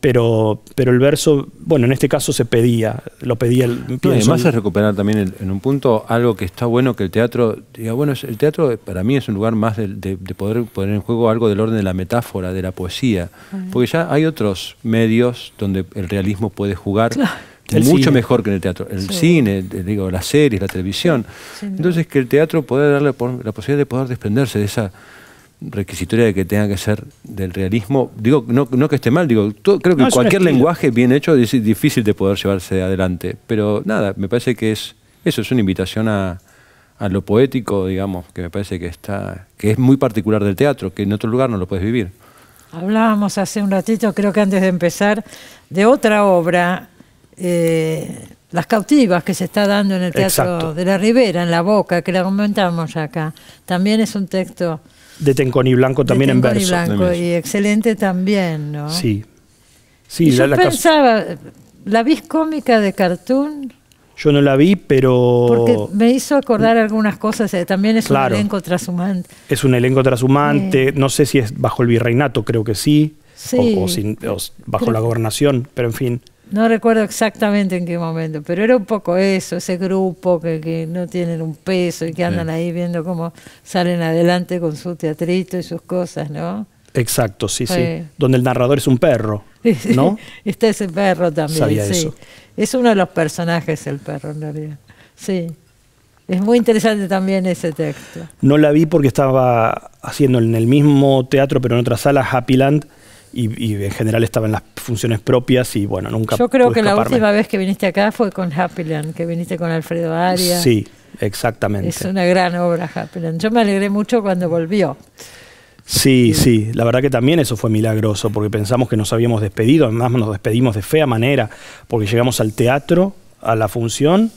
Pero el verso, bueno, en este caso lo pedía además es recuperar también en un punto algo que está bueno, que el teatro, diga, bueno, el teatro para mí es un lugar más de poder poner en juego algo del orden de la metáfora, de la poesía, porque ya hay otros medios donde el realismo puede jugar, mucho mejor que en el teatro. El cine, digo, las series, la televisión. Entonces, que el teatro pueda darle la posibilidad de poder desprenderse de esa requisitoria de que tenga que ser del realismo. Digo, no que esté mal, digo, creo que cualquier lenguaje bien hecho es difícil de poder llevarse adelante. Pero nada, me parece que eso es una invitación a lo poético, digamos, que me parece que es muy particular del teatro, que en otro lugar no lo puedes vivir. Hablábamos hace un ratito, creo que antes de empezar, de otra obra, Las cautivas, que se está dando en el Teatro de la Ribera, en La Boca, que la comentamos acá. También es un texto de Tenconi Blanco, también en verso. Blanco, y excelente también, ¿no? Sí. Sí, yo pensaba, ¿la vis cómica de Cartoon? Yo no la vi, pero... Porque me hizo acordar algunas cosas. También es un elenco trashumante. Es un elenco trashumante. No sé si es bajo el virreinato, creo que sí. O bajo la gobernación, pero en fin. No recuerdo exactamente en qué momento, pero era un poco eso, ese grupo que no tienen un peso y que andan ahí viendo cómo salen adelante con su teatrito y sus cosas, ¿no? Exacto, sí. Donde el narrador es un perro, ¿no? Está ese perro también, Sabía eso. Es uno de los personajes, el perro, en realidad. Sí. Es muy interesante también ese texto. No la vi porque estaba haciendo en el mismo teatro, pero en otra sala, Happyland, y en general estaba en las funciones propias y bueno, nunca Yo creo que la última vez que viniste acá fue con Happyland, que viniste con Alfredo Arias. Sí, exactamente. Es una gran obra, Happyland. Yo me alegré mucho cuando volvió. Sí, la verdad que también eso fue milagroso, porque pensamos que nos habíamos despedido, además nos despedimos de fea manera, porque llegamos al teatro, a la función,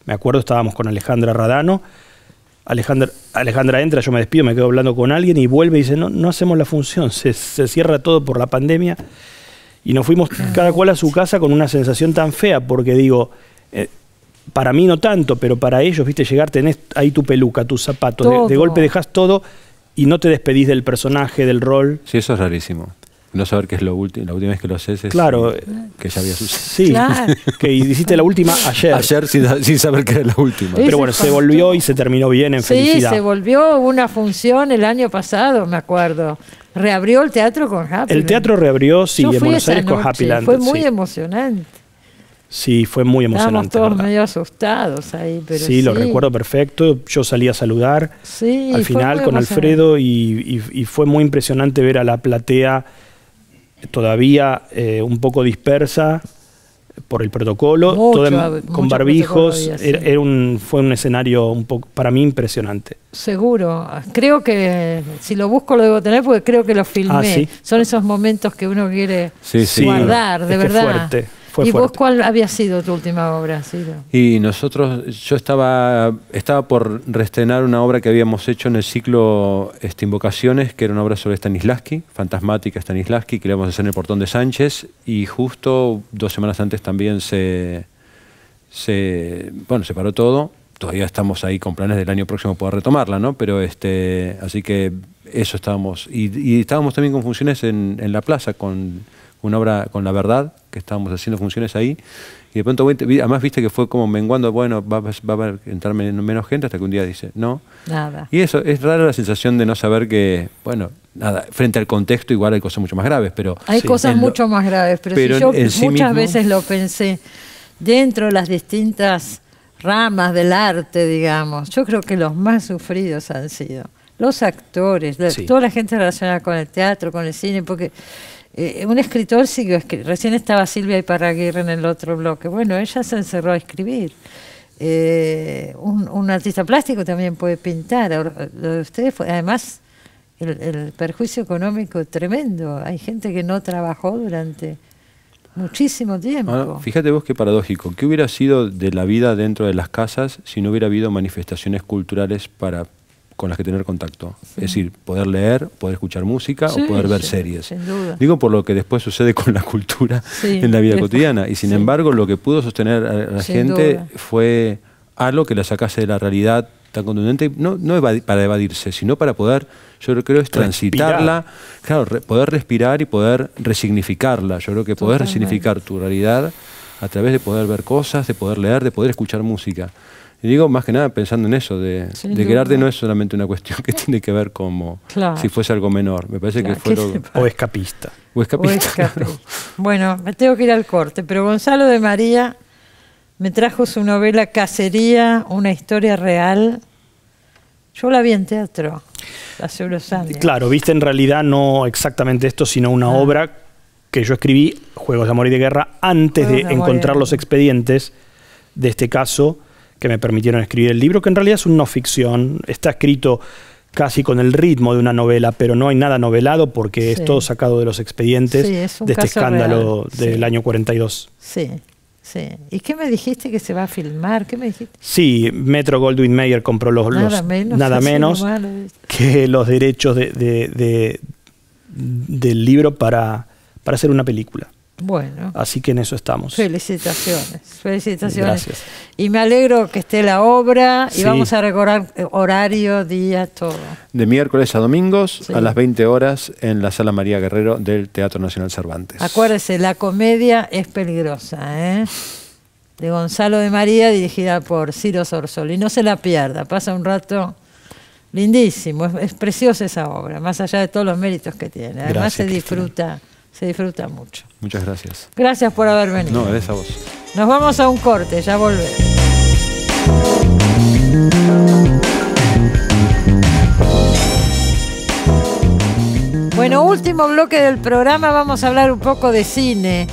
me acuerdo estábamos con Alejandra Radano, Alejandra entra, yo me despido, me quedo hablando con alguien y vuelve y dice, no hacemos la función, se cierra todo por la pandemia, y nos fuimos cada cual a su casa con una sensación tan fea, porque digo, para mí no tanto, pero para ellos, viste, llegar, tenés ahí tu peluca, tus zapatos, de golpe dejás todo y no te despedís del personaje, del rol. Sí, eso es rarísimo. No saber qué es lo último, la última vez que lo haces es que ya había sucedido. Sí, claro. Que hiciste la última ayer. Ayer sin saber que era la última. Pero bueno, se volvió y se terminó bien, en felicidad. Sí, se volvió una función el año pasado, me acuerdo. Reabrió el teatro con Happyland. El teatro reabrió, sí, en Buenos Aires con Happyland. Fue muy emocionante. Sí, fue muy emocionante. Estábamos todos medio asustados ahí, pero sí, lo recuerdo perfecto. Yo salí a saludar al final con Alfredo y fue muy impresionante ver a la platea todavía un poco dispersa por el protocolo, con barbijos. Fue un escenario un poco, para mí, impresionante. Seguro. Creo que si lo busco lo debo tener porque creo que lo filmé. ¿Sí? Son esos momentos que uno quiere guardar, de verdad. ¿Y vos cuál había sido tu última obra, Ciro? Y yo estaba por reestrenar una obra que habíamos hecho en el ciclo Invocaciones, que era una obra sobre Stanislavski, fantasmática Stanislavski, que le íbamos a hacer en el Portón de Sánchez, y justo 2 semanas antes también se paró todo. Todavía estamos ahí con planes del año próximo poder retomarla, ¿no? Pero así que eso estábamos. Y estábamos también con funciones en la plaza, con una obra con La Verdad, que estábamos haciendo funciones ahí, y de pronto, además viste que fue como menguando, bueno, va a entrar menos gente, hasta que un día dice, no. Nada. Y eso, es rara la sensación de no saber que, bueno, nada, frente al contexto igual hay cosas mucho más graves, pero... Hay cosas mucho más graves, pero si yo muchas veces lo pensé, dentro de las distintas ramas del arte, digamos, yo creo que los más sufridos han sido los actores, toda la gente relacionada con el teatro, con el cine, porque... un escritor siguió escribiendo. Recién estaba Silvia Iparraguirre en el otro bloque. Bueno, ella se encerró a escribir. Un artista plástico también puede pintar. Ahora, lo de ustedes fue, además, el perjuicio económico es tremendo. Hay gente que no trabajó durante muchísimo tiempo. Ahora, fíjate vos qué paradójico. ¿Qué hubiera sido de la vida dentro de las casas si no hubiera habido manifestaciones culturales con las que tener contacto? Es decir, poder leer, poder escuchar música o poder ver series. Sin duda. Digo por lo que después sucede con la cultura en la vida cotidiana. Y sin embargo, lo que pudo sostener a la gente fue algo que la sacase de la realidad tan contundente, no para evadirse, sino para poder, yo creo, es transitarla, poder respirar y poder resignificarla. Yo creo que poder resignificar tu realidad a través de poder ver cosas, de poder leer, de poder escuchar música. Y digo, más que nada, pensando en eso, de que el arte no es solamente una cuestión que tiene que ver como si fuese algo menor. Me parece que fue o escapista. O escapista. Bueno, me tengo que ir al corte, pero Gonzalo de María me trajo su novela Cacería, una historia real. Yo la vi en teatro hace unos años. Claro, viste en realidad no exactamente esto, sino una obra que yo escribí, Juegos de Amor y de Guerra, antes de encontrar los expedientes de este caso que me permitieron escribir el libro, que en realidad es una no ficción, está escrito casi con el ritmo de una novela, pero no hay nada novelado porque es todo sacado de los expedientes de este escándalo del año 42. Sí, sí. ¿Y qué me dijiste que se va a filmar? ¿Qué me dijiste? Sí, Metro Goldwyn Mayer compró nada menos que los derechos del libro para hacer una película. Bueno. Así que en eso estamos. Felicitaciones, felicitaciones. Gracias. Y me alegro que esté la obra y vamos a recordar horario, día, todo. De miércoles a domingos a las 20 horas en la Sala María Guerrero del Teatro Nacional Cervantes. Acuérdese, La comedia es peligrosa, ¿eh? De Gonzalo de María, dirigida por Ciro Sorsoli. No se la pierda, pasa un rato lindísimo. Es preciosa esa obra, más allá de todos los méritos que tiene. Además gracias, se disfruta mucho. Muchas gracias. Gracias por haber venido. No, gracias a vos. Nos vamos a un corte, ya volvemos. Bueno, último bloque del programa, vamos a hablar un poco de cine.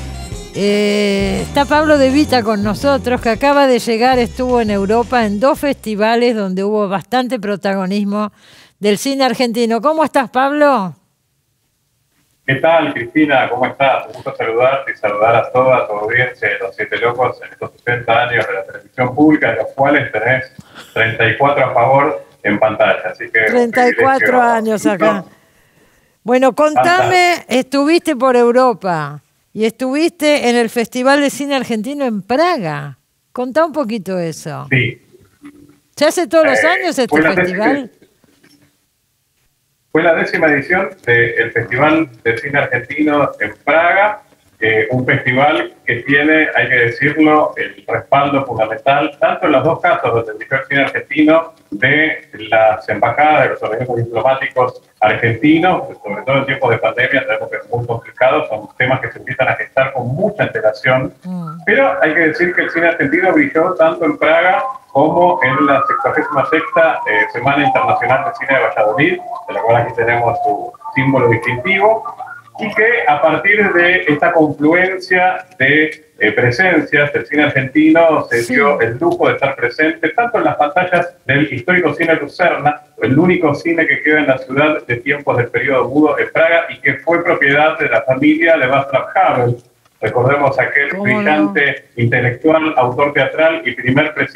Está Pablo De Vita con nosotros, que acaba de llegar, estuvo en Europa en 2 festivales donde hubo bastante protagonismo del cine argentino. ¿Cómo estás, Pablo? ¿Qué tal, Cristina? ¿Cómo estás? Un gusto saludarte y saludar a toda tu audiencia de Los Siete Locos en estos 60 años de la televisión pública, de los cuales tenés 34 a favor en pantalla. Así que 34 años acá. Bueno, contame, estuviste por Europa y estuviste en el Festival de Cine Argentino en Praga. Contá un poquito eso. Sí. ¿Se hace todos los años este festival? Fue la 10ª edición del Festival de Cine Argentino en Praga, un festival que tiene, hay que decirlo, el respaldo fundamental, tanto en los 2 casos donde dirigió el cine argentino, de las embajadas, de los organismos diplomáticos argentinos, sobre todo en tiempos de pandemia, sabemos que es muy complicado, son temas que se empiezan a gestar con mucha antelación, pero hay que decir que el cine argentino brilló tanto en Praga como en la 66ª Semana Internacional de Cine de Valladolid, de la cual aquí tenemos su símbolo distintivo, y que a partir de esta confluencia de presencias del cine argentino se dio el lujo de estar presente tanto en las pantallas del histórico cine Lucerna, el único cine que queda en la ciudad de tiempos del periodo mudo en Praga y que fue propiedad de la familia de Václav Havel. Recordemos aquel brillante intelectual, autor teatral y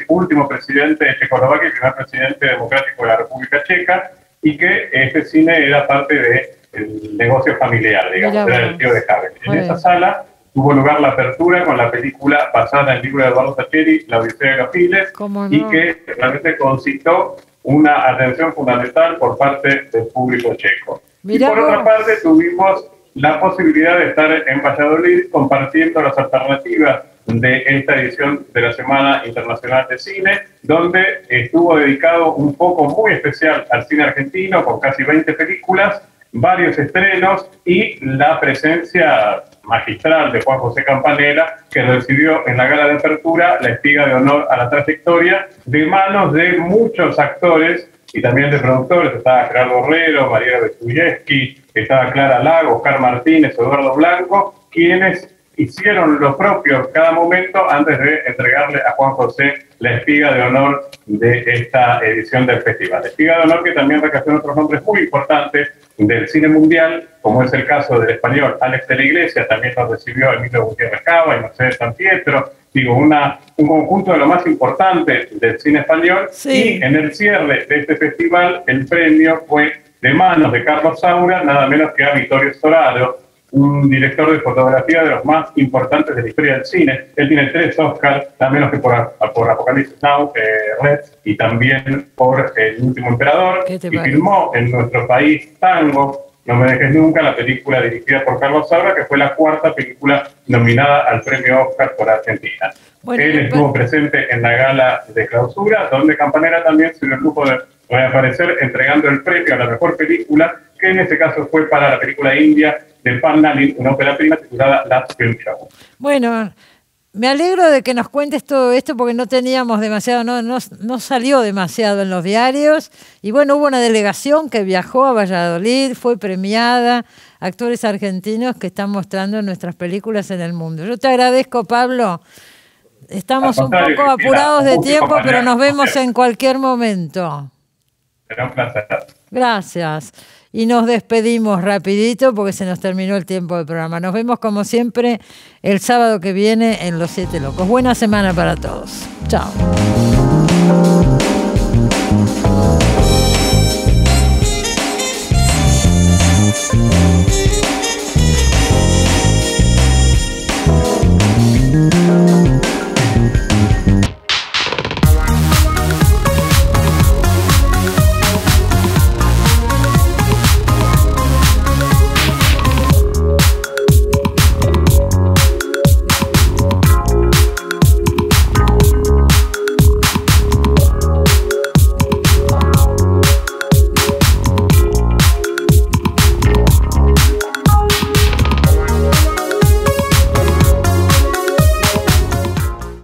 último presidente de Checoslovaquia y primer presidente democrático de la República Checa, y que este cine era parte del negocio familiar, digamos, era el tío de Havel. En esa sala tuvo lugar la apertura con la película basada en el libro de Eduardo Sacheri, La Odisea de los Giles, y que realmente concitó una atención fundamental por parte del público checo. Y por otra parte tuvimos la posibilidad de estar en Valladolid compartiendo las alternativas de esta edición de la Semana Internacional de Cine, donde estuvo dedicado un foco muy especial al cine argentino, con casi 20 películas, varios estrenos y la presencia magistral de Juan José Campanella, que recibió en la gala de apertura la espiga de honor a la trayectoria de manos de muchos actores y también de productores. Estaba Gerardo Herrero, María Bestuyevsky, estaba Clara Lago, Oscar Martínez, Eduardo Blanco, quienes hicieron lo propio cada momento antes de entregarle a Juan José la espiga de honor de esta edición del festival. La espiga de honor que también recayó en otros nombres muy importantes del cine mundial, como es el caso del español Alex de la Iglesia, también lo recibió Emilio Gutiérrez Cava y Mercedes San Pietro, un conjunto de lo más importante del cine español. Y en el cierre de este festival el premio fue de manos de Carlos Saura, nada menos que a Vittorio Storaro, un director de fotografía de los más importantes de la historia del cine. Él tiene 3 Oscars, nada menos que por Apocalipsis Now, Red, y también por El Último Emperador, y filmó en nuestro país Tango, No me dejes nunca, la película dirigida por Carlos Saura, que fue la 4ª película nominada al premio Oscar por Argentina. Bueno, él estuvo presente en la gala de clausura, donde Campanella también se dio el lujo de reaparecer entregando el premio a la mejor película, que en este caso fue para la película india de Pan Nalin, una ópera prima titulada Last Film Show. Bueno, me alegro de que nos cuentes todo esto porque no teníamos demasiado, no salió demasiado en los diarios. Y bueno, hubo una delegación que viajó a Valladolid, fue premiada, actores argentinos que están mostrando nuestras películas en el mundo. Yo te agradezco, Pablo. Estamos un poco apurados de tiempo, pero nos vemos en cualquier momento. Será un placer. Gracias. Y nos despedimos rapidito porque se nos terminó el tiempo del programa. Nos vemos como siempre el sábado que viene en Los Siete Locos. Buena semana para todos. Chao.